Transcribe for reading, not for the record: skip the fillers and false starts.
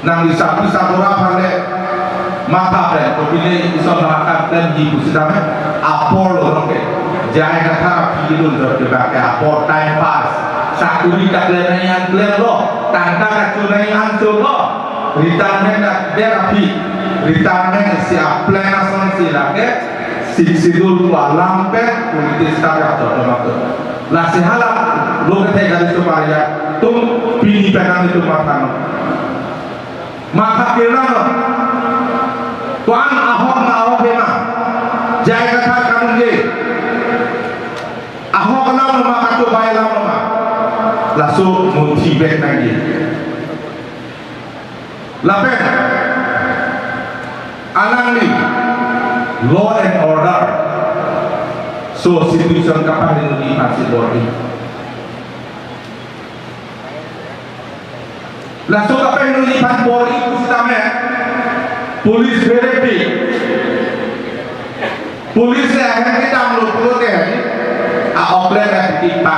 nang bisa orang mata dan kepilih bisa melakukan dan di pusat apol orang ke jangan kata pilih terjebak apol time pass satu di kalian yang kalian lo tanda kacungan yang lo retirement terapi retirement siap plan sila ke sidul lampe politis kaya atau macam lah sehala lo ketika itu supaya tum pilih pengen itu maka kira tuan ahok na ahok bema jai kata kamu je ahok na maka tu bayar lama langsung motivate lagi lapen alang ni law and order so situation kapan ini masih body langsung apa yang dilihat body itu sidangnya polis verifi polis yang kita melulu deh oplen yang kita